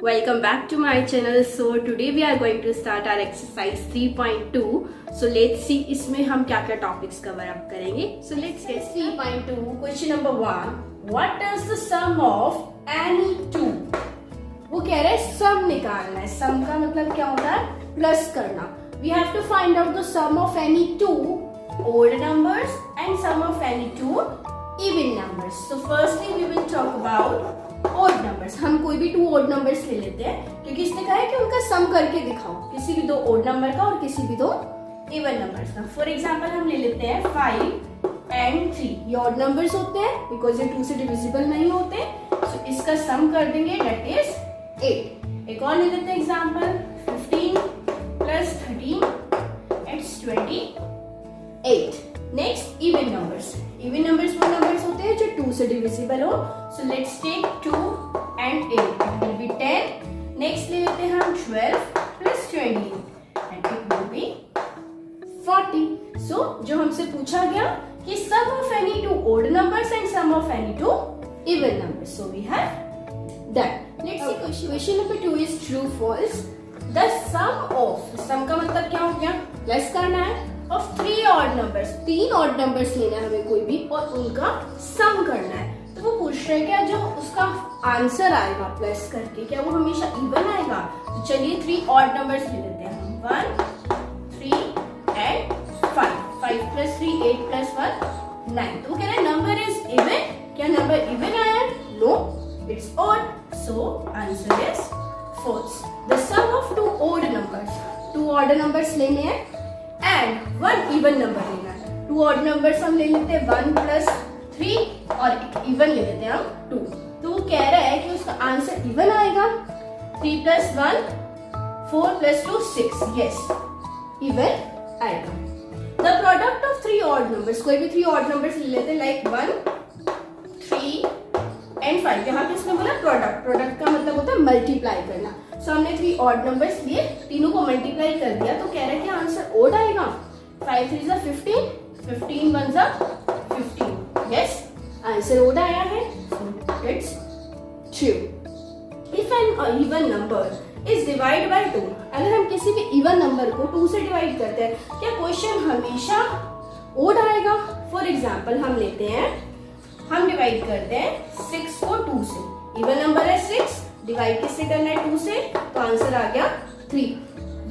Welcome back to my channel. So today we are going to start our exercise 3.2. So let's see इसमें हम क्या क्या topics cover up करेंगे. So let's get 3.2. Question number 1. What is the sum of any two? वो कह रहे हैं sum निकालना है. Sum का मतलब क्या होता है? Plus करना. We have to find out the sum of any two odd numbers and sum of any two even numbers. So firstly we will talk about odd numbers. हम कोई भी टू odd numbers ले लेते हैं क्योंकि इसने कहा है कि उनका सम करके दिखाओ, किसी भी दो odd number का और किसी भी दो even numbers का. फॉर एग्जाम्पल हम ले लेते हैं 5 and 3. ये odd numbers होते हैं बिकॉज ये 2 से डिविजिबल नहीं होते. So इसका सम कर देंगे, that is 8. एक और ले लेते हैं example 15 plus 13 it's 28. Next even numbers. Even numbers वो नंबर्स होते हैं जो 2 से डिविजिबल हो. So let's take 2 and 8. It will be 10. Next ले लेते हैं हम 12 plus 20 and it will be 40. So जो हमसे पूछा गया कि sum of any two odd numbers and sum of any two even numbers. So we have that. Let's see question. Question number 2 is true false. The sum of, sum का मतलब क्या हो गया? प्लस करना है. Of 3 odd numbers, 3 odd numbers लेना है हमें कोई भी और उनका सम करना है. तो वो पूछ रहे हैं क्या जो उसका आंसर आएगा प्लस करके क्या वो हमेशा इवन आएगा? तो चलिए 3 ऑड नंबर्स ले लेते हैं हम. 1 3 एंड 5. 5 plus 3 8 plus 1 9. तो वो कह रहे हैं नंबर इज इवन. क्या नंबर इवन आया? No, it's odd. So answer is false. The sum of 2 odd numbers, 2 odd numbers लेने हैं एंड 1 इवन नंबर लेना है. 2 ऑड नंबर्स हम ले लेते हैं 1 plus 3 और एक इवन ले लेते हैं हम 2. तो वो कह रहा है कि उसका आंसर इवन आएगा. 3 plus 1 4 plus 2 6. यस, इवन आएगा. The product of 3 odd numbers, कोई भी 3 ऑड नंबर्स ले लेते हैं लाइक 1 3 एंड 5. यहाँ पे इसने बोला प्रोडक्ट. प्रोडक्ट का मतलब होता है मल्टीप्लाई करना. सो हमने 3 ऑड नंबर्स लिए, तीनों को मल्टीप्लाई कर दिया. तो कह रहा है कि आंसर ओड आएगा. 5 3 is 15, 15 1 is 15. Yes, answer odd आया है. So it's true. If an even number is divide by 2, अगर हम किसी भी इवन नंबर को 2 से डिवाइड करते हैं क्या क्वेश्चन हमेशा ओड आएगा? फॉर एग्जाम्पल हम लेते हैं, हम डिवाइड करते हैं 6 को 2 से. इवन नंबर है 6, डिवाइड किससे करना है? 2 से. तो आंसर आ गया 3.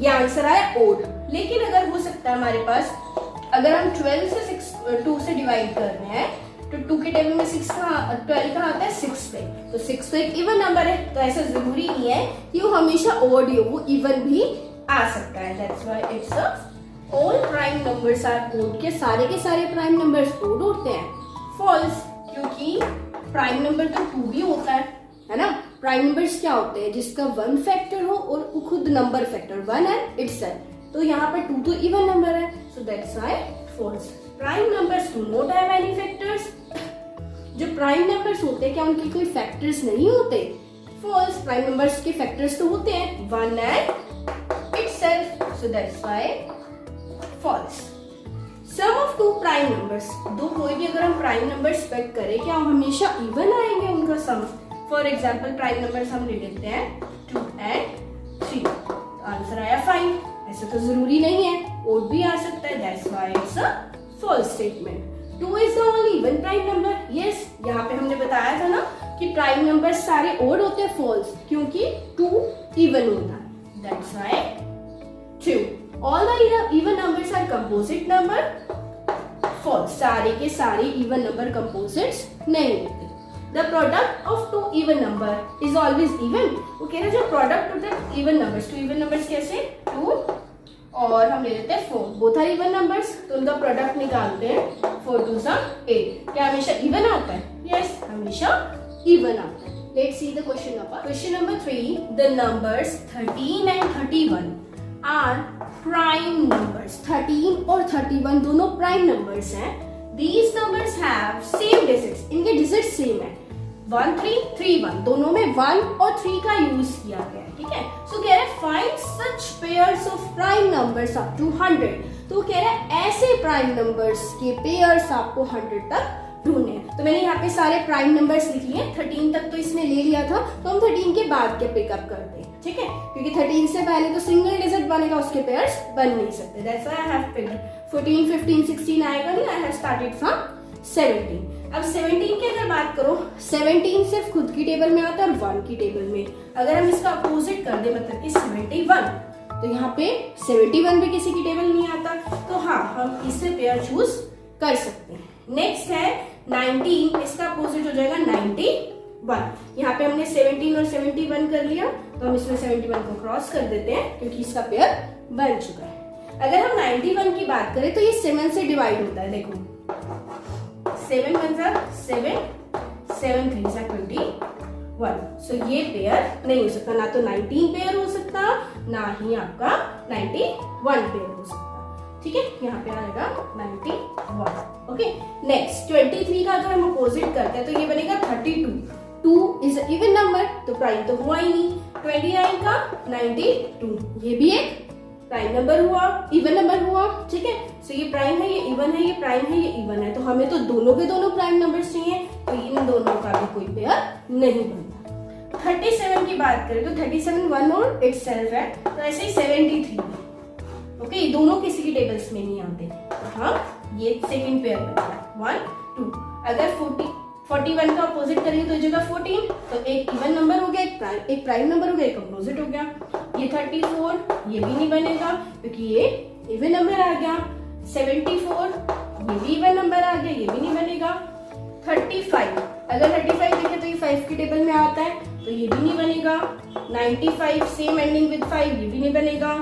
ये आंसर आया ओड. लेकिन अगर हो सकता है हमारे पास, अगर हम 12 से 2 से डिवाइड कर रहे हैं तो 2 के टेबल में 12 कहाँ आता है? 6 पे. तो 6 तो एक इवन नंबर है. तो ऐसा जरूरी नहीं है कि वो हमेशा ओड ही हो, वो इवन भी आ सकता है. That's why it's a all prime numbers are odd. के सारे प्राइम नंबर्स ओड होते हैं. फॉल्स, क्योंकि प्राइम नंबर तो 2 भी होता है ना. प्राइम नंबर्स क्या होते हैं? जिसका 1 फैक्टर हो और वो खुद नंबर फैक्टर 1 एंड इटसेल्फ. तो यहाँ पर 2 तो इवन नंबर है. So that's why false. Prime numbers do not have any factors. जो प्राइम नंबर्स होते हैं क्या उनकी कोई फैक्टर्स नहीं होते? फॉल्स. प्राइम नंबर्स के फैक्टर्स तो होते हैं 1 and itself. So that's why false. Sum of 2 prime numbers, दो कोई भी अगर हम प्राइम नंबर्स पिक करें क्या हमेशा इवन आएंगे उनका सम? फॉर एग्जाम्पल प्राइम नंबर्स हम ले लेते हैं 2 and 3. आंसर आया 5. ऐसा तो जरूरी नहीं है, ओड भी आ सकता है. That's why it's a false statement. 2 is the only even prime number. Yes, यहाँ पे हमने बताया था ना कि प्राइम नंबर्स सारे ओड होते हैं. फॉल्स, क्योंकि 2 इवन होता है. That's why true. All the even numbers are composite number. False, सारे के सारे इवन नंबर कंपोजिट्स नहीं होते. The product of 2 even number is always even. वो कह रहे हैं जो प्रोडक्ट होता है इवन नंबर्स, 2 इवन नंबर्स कैसे? 2 और हम ले लेते हैं 4. Both are even numbers. तो उनका प्रोडक्ट निकालते हैं. 4 2 8. क्या हमेशा इवन आता है? यस, हमेशा इवन आता है. Let's see the question number. Question number 3. The numbers 13 and 31 are prime numbers. 13 और 31 दोनों प्राइम नंबर्स हैं. These numbers have same digits. इनके डिजिट सेम है. 1 3 3 1. दोनों में 1 और 3 का यूज किया गया है. ठीक है. सो कह रहे हैं find such pairs of prime numbers up to 100. तो कह रहे हैं ऐसे प्राइम नंबर्स के पेयर्स आपको 100 तक ढूंढने हैं। तो मैंने यहाँ पे सारे प्राइम नंबर्स लिख लिए, 13 तक तो इसने ले लिया था, तो हम 13 के बाद के पिकअप करते हैं, ठीक है, क्योंकि 13 से पहले तो सिंगल डिजिट बनेगा, उसके पेयर्स बन नहीं सकते। That's why I have picked 14, 15, 16 आएगा नहीं, आई हैव स्टार्टेड फ्रॉम 17। अब 17 की अगर बात करो, 17 सिर्फ खुद की टेबल में आता है और 1 की टेबल में। अगर हम इसका अपोजिट कर दे, मतलब कि 71, तो यहाँ पे 71 भी किसी की टेबल नहीं आता, तो हाँ, हम इससे पेयर चूज कर सकते हैं। नेक्स्ट है 19, इसका अपोजिट हो जाएगा 91। यहाँ पे हमने 17 और 71 कर लिया, तो हम इसमें 71 को क्रॉस कर देते हैं क्योंकि इसका पेयर बन चुका है। अगर हम 91 की बात करें तो ये 7 से डिवाइड होता है, देखो 7 1 जा 7, 7 3 जा 21। सो ये पेयर नहीं हो सकता, ना तो 19 पेयर हो सकता, ना ही आपका 91 पेयर हो सकता, ठीक है। यहाँ पे आएगा 91। ओके, नेक्स्ट 23 का अगर हम अपोजिट करते हैं तो ये बनेगा 32। 2 इज इवन नंबर, तो प्राइम तो हुआ ही नहीं। 29 का 92, ये भी एक प्राइम नंबर हुआ, इवन नंबर हुआ, ठीक है। सो ये प्राइम है, ये इवन है, ये प्राइम है, ये इवन है, तो हमें तो दोनों के दोनों प्राइम नंबर्स चाहिए, तो इन दोनों का भी कोई पेयर नहीं बनता। 37 की बात करें तो 37 1 और इटसेल्फ है, तो ऐसे ही 73। ओके, दोनों किसी की टेबल्स में नहीं आते, तो हाँ, ये सेकंड पेयर बनेगा 1 2। अगर 41 का अपोजिट करेंगे तो जगह 14, तो एक इवन नंबर हो गया, एक प्राइम नंबर हो गया, एक अपोजिट हो गया। ये 34, ये भी नहीं बनेगा क्योंकि ये इवन नंबर आ गया। 74, ये भी इवन नंबर आ गया, ये भी नहीं बनेगा। 35, अगर 35 देखें तो ये 5 की टेबल में आता है, तो ये भी नहीं बनेगा। 95 सेम एंडिंग विद 5, ये भी नहीं बनेगा।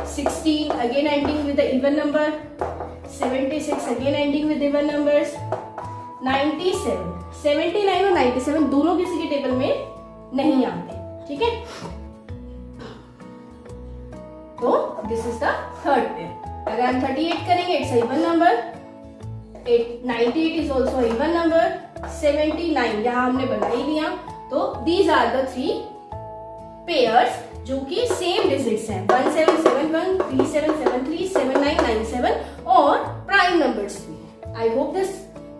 16 again ending with even number. 76 again ending with even numbers. 97, 79 और 97 दोनों किसी की टेबल में नहीं आते, ठीक है। तो this is the third pair. अगर हम 38 करेंगे, it's even number. 98 is also even number. 79 यहाँ हमने बना ही लिया, तो दीज आर द 3 पेयर्स जो कि सेम डिजिट्स हैं, 1771, 3773, 7997 और प्राइम नंबर्स भी हैं। I hope this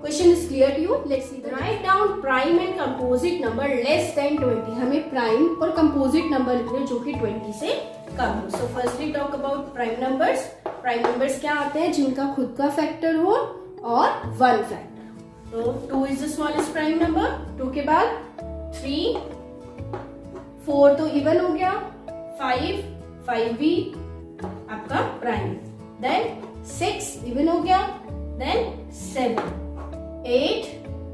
question is clear to you. Let's see, write down prime and composite number less than 20। हमें प्राइम और कंपोजिट नंबर लिखने जो कि 20 से कम हो। So firstly talk about prime numbers. Prime numbers क्या आते हैं? जिनका खुद का फैक्टर हो और 1 फैक्टर। तो 2 is the smallest prime number. 2 के बाद 3, 4 तो इवन हो गया, 5 भी आपका प्राइम, देन 6 इवन हो गया, देन 7, 8,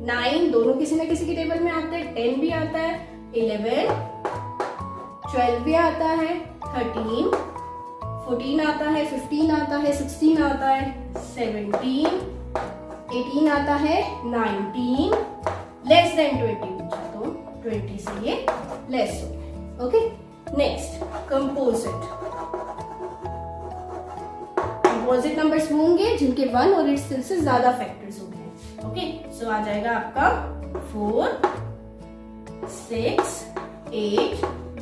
9 दोनों किसी ना किसी की टेबल में आते हैं, 10 भी आता है, 11, 12 भी आता है, 13, 14 आता है, 15 आता है, 16 आता है, 17, 18 आता है, 19, लेस देन 20 पूछा तो 20 से ये लेस हो गया। Okay, next composite. Composite numbers होंगे जिनके 1 और इट्स से ज्यादा फैक्टर्स होंगे। ओके, सो आ जाएगा आपका 4, 6, 8,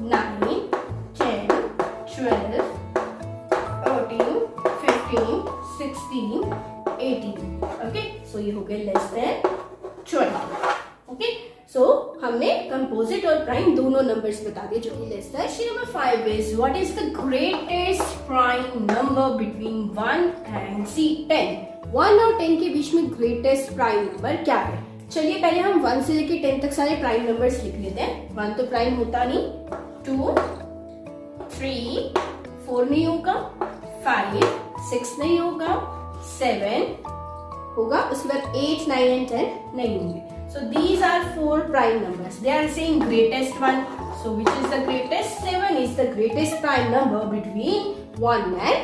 9, 10, 12, 13, 15, 16, 18। ओके, सो ये हो गए लेस देन 20। ओके, सो हमने कंपोजिट और प्राइम दोनों नंबर्स बता दिए जो कि less than. Question number 5 is what is the greatest prime number between 1 and 10? 1 और 10 के बीच में ग्रेटेस्ट प्राइम नंबर क्या है? चलिए पहले हम 1 से लेके 10 तक सारे प्राइम नंबर्स लिख लेते हैं। 1 तो प्राइम होता नहीं, 2, 3, 4 नहीं होगा, 5, 6 नहीं होगा, 7 होगा, उसके बाद 8, 9 एंड 10 नहीं होंगे। So these are 4 prime numbers. They are saying greatest one. So which is the greatest? 7 is the greatest prime number between 1 and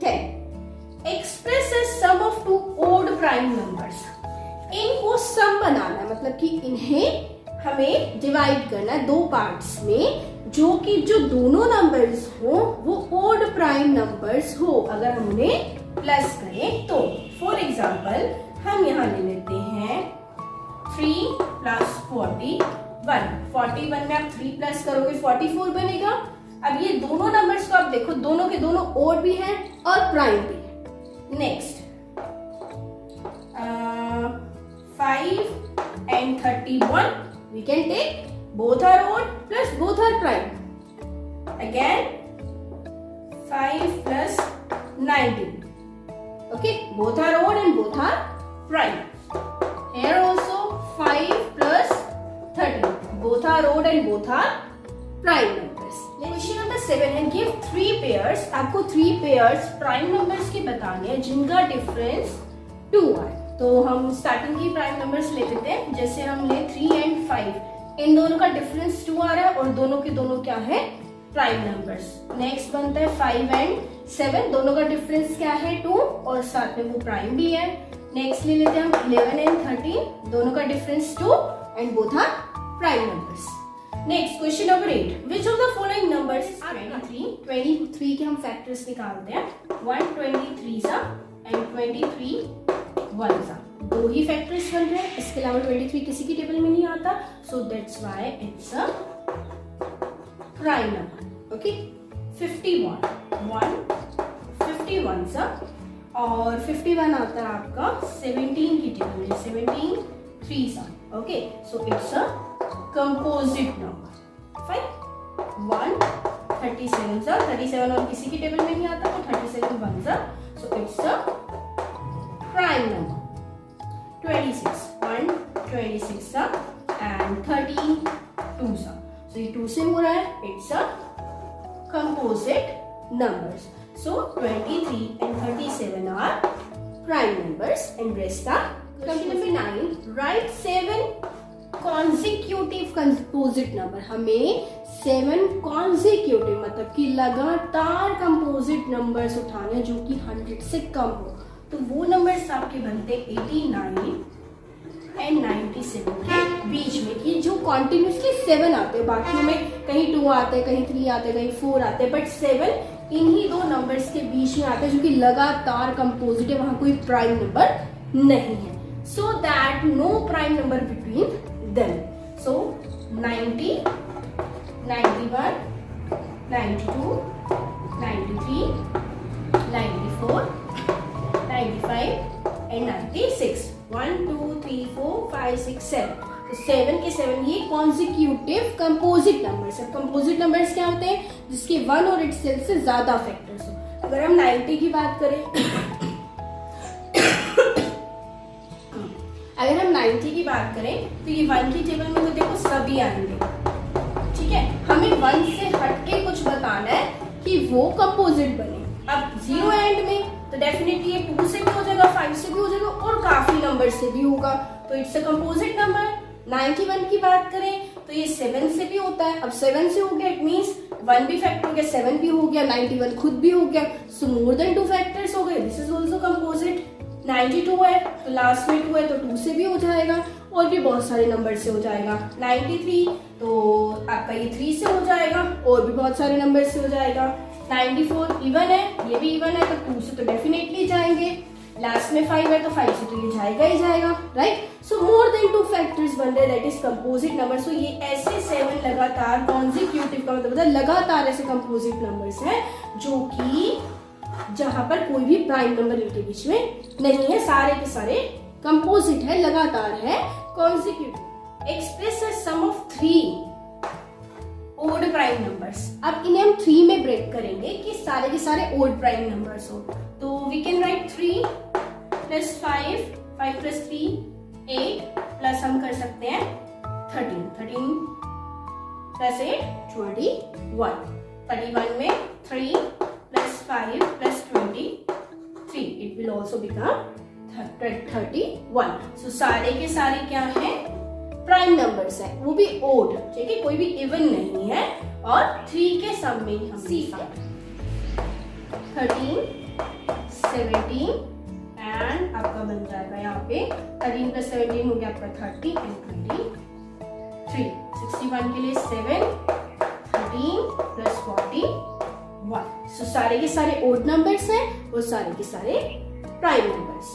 10. Express a sum of 2 odd prime numbers. इनको सम बनाना है, मतलब कि इन्हें हमें डिवाइड करना है 2 पार्ट्स में, जो कि जो दोनों नंबर्स हो वो ओड प्राइम नंबर्स हो। अगर हम उन्हें प्लस करें तो फॉर एग्जाम्पल हम यहाँ ले लेते हैं 3 प्लस 41। 41 में आप 3 प्लस करोगे 44 बनेगा। अब ये दोनों नंबर्स को आप देखो, दोनों के दोनों ओड भी हैं और प्राइम भी है। Next 5 and 31. We can take both are odd plus both are prime. Again 5 plus 19. Okay, both are odd and both are prime. Here also 5 plus 13. Both are odd and both are prime numbers. Question number 7 है, give 3 pairs. आपको 3 pairs prime numbers के बताने हैं जिनका difference 2 है. तो हम starting की प्राइम नंबर्स ले लेते हैं. जैसे हम ले 3 and 5. इन दोनों का डिफरेंस 2 आ रहा है और दोनों के दोनों क्या है, प्राइम नंबर्स. नेक्स्ट बनता है 5 and 7. दोनों का डिफरेंस क्या है, 2 और साथ में वो प्राइम भी है. नेक्स्ट ले लेते हैं हम 11 and 13. दोनों का difference 2 and both are prime numbers. Next question number 8. Which of the following numbers are 23 के हम फैक्टर्स निकालते हैं. 123 एंड 23 1 दो ही फैक्टर्स बन रहे हैं. इसके अलावा 23 किसी की टेबल में नहीं आता. सो that's why it's a prime number. Okay. 51 सा और 51 आता है आपका 17 की टेबल में. 17 3 सा. Okay. So it's a composite number. Fine. 137 सा. 37 और किसी की टेबल में नहीं आता तो 37 1 सा. So it's a prime number. 26 126 सा and 13 2 सा. So ये 2 से हो रहा है. It's a composite numbers. So 23 and 37 are prime numbers and rest are. Question number 9. Write 7 consecutive composite number. हमें 7 consecutive मतलब कि लगातार composite numbers उठाने जो कि 100 से कम हो. तो वो नंबर्स आपके बनते 89 एंड 97 के बीच में, कि जो कॉन्टिन्यूसली 7 आते हैं. बाकी में कहीं 2 आते हैं, कहीं 3 आते हैं, कहीं 4 आते हैं, बट 7 इन्हीं दो नंबर्स के बीच में आते हैं जो कि लगातार कंपोजिट है. वहां कोई प्राइम नंबर नहीं है. So that no prime number between them. So 90 91 92 93 94 95 and 96. 1 2 3 4 5 6 7. तो 7 के 7 ये कॉन्जिक्यूटिव कंपोजिट नंबर्स है. कंपोजिट नंबर्स क्या होते हैं, जिसके 1 और इटसेल्फ से ज्यादा फैक्टर्स हो. अगर हम 90 की बात करें अगर हम 90 की बात करें तो ये 1 की टेबल में तो देखो सभी आएंगे. ठीक है. हमें 1 से हटके कुछ बताना है कि वो कंपोजिट बने. अब 0 एंड में तो डेफिनेटली ये 2 से भी हो जाएगा, 5 से भी हो जाएगा और काफी नंबर से भी होगा. तो इट्स अ कंपोजिट नंबर. 91 की बात करें तो ये 7 से भी होता है. अब 7 से हो गया, इट मींस 1 भी फैक्टर हो गया, 7 भी हो गया, 91 खुद भी हो गया. सो मोर देन 2 फैक्टर्स हो गए. This is also composite. 92 है तो लास्ट में 2 है तो 2 से भी हो जाएगा और भी बहुत सारे नंबर से हो जाएगा. 93 तो आपका ये 3 से हो जाएगा और भी बहुत सारे नंबर से हो जाएगा. 94 इवन है, ये भी इवन है तो 2 से तो डेफिनेटली जाएंगे. लास्ट में 5 है तो 5 से तो ये जाएगा ही जाएगा. राइट. सो मोर देन 2 फैक्टर्स बन रहे, दैट इज कंपोजिट नंबर. सो ये ऐसे 7 लगातार कॉन्जिक्यूटिव का मतलब लगातार ऐसे कंपोजिट नंबर्स हैं जो कि जहां पर कोई भी प्राइम नंबर इनके बीच में नहीं है. सारे के सारे कंपोजिट है, लगातार है, consecutive. Express a sum of 3 odd prime numbers. अब इन्हें हम 3 में ब्रेक करेंगे कि सारे के सारे ओड प्राइम नंबर्स हो. तो we can write 3 plus 5 5 plus 3 8 plus हम कर सकते हैं 13 प्लस 8 21. 31 में 3 plus 5 plus 23 it will also become 31. सो सारे के सारे क्या है, प्राइम नंबर्स है, वो भी ओड. ठीक है. कोई भी इवन नहीं है और 3 के सम में ही हम सीख 13 17 एंड आपका बन जाएगा यहाँ पे 13 प्लस 17 हो गया आपका 30 एंड 23. 61 के लिए 7 13 प्लस 41. सो सारे के सारे ओड नंबर्स हैं और सारे के सारे prime numbers.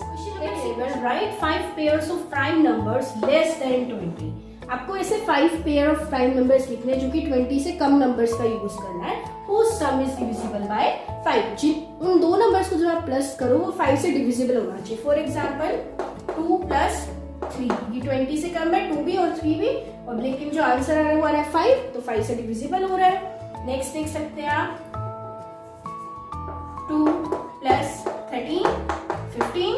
Right 5 pairs of prime numbers less than 20. आपको ऐसे 5 पेयर ऑफ प्राइम नंबर्स लिखने हैं जो कि 20 से कम नंबर्स का यूज करना है. whose sum is divisible by 5. उन दो नंबर्स को जब आप प्लस करो वो 5 से डिविजिबल होना चाहिए. फॉर एग्जाम्पल 2 प्लस 3, क्योंकि 20 से कम है 2 भी और 3 भी, और लेकिन जो आंसर आ रहा है वो आ रहा है 5, तो 5 से डिविजिबल हो रहा है। नेक्स्ट देख सकते हैं आप 2 प्लस 13 15,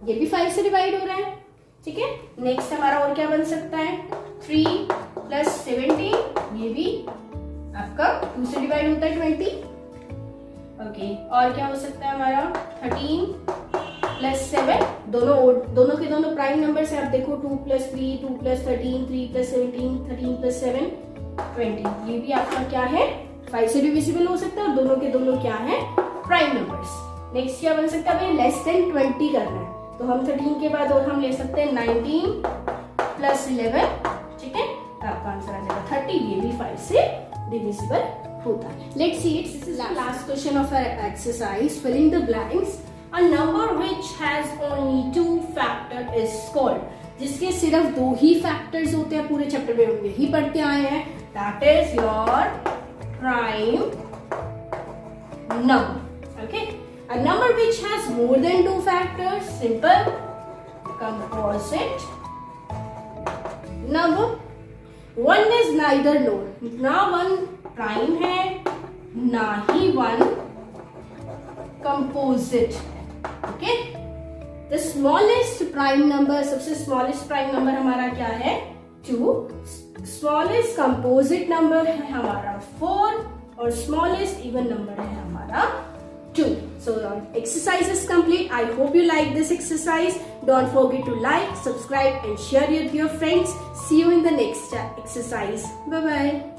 ये भी 5 से डिवाइड हो रहा है, ठीक है। नेक्स्ट हमारा और क्या बन सकता है 3 प्लस 17, ये भी आपका 2 से डिवाइड होता है 20, ओके। और क्या हो सकता है हमारा 13 प्लस 7, दोनों के दोनों प्राइम नंबर से आप देखो 2 प्लस 3, 2 प्लस 13, 3 प्लस 17, 13 प्लस 7 20, ये भी आपका क्या है 5 से डिविजिबल हो सकता है, और दोनों के दोनों क्या है प्राइम नंबर्स। नेक्स्ट क्या बन सकता है, लेस देन 20 करना है, तो हम 13 के बाद और हम ले सकते हैं 19 प्लस 11, ठीक है, आपका आंसर आ जाएगा 30, ये भी 5 से डिविजिबल होता है। Let's see it, this is the last question of our exercise, fill in the blanks. A number which has only 2 factors is called, जिसके सिर्फ 2 ही फैक्टर्स होते हैं, पूरे चैप्टर में हम यही पढ़ते आए हैं, that is your prime number, okay? A number which has more than 2 factors, simple, composite number. One is neither nor, ना one prime है ना ही one composite, okay? The smallest prime number, सबसे smallest prime number हमारा क्या है 2, smallest composite number है हमारा 4, और smallest even number है हमारा 2. So exercise is complete. I hope you like this exercise. Don't forget to like, subscribe and share it with your friends. See you in the next exercise. Bye bye.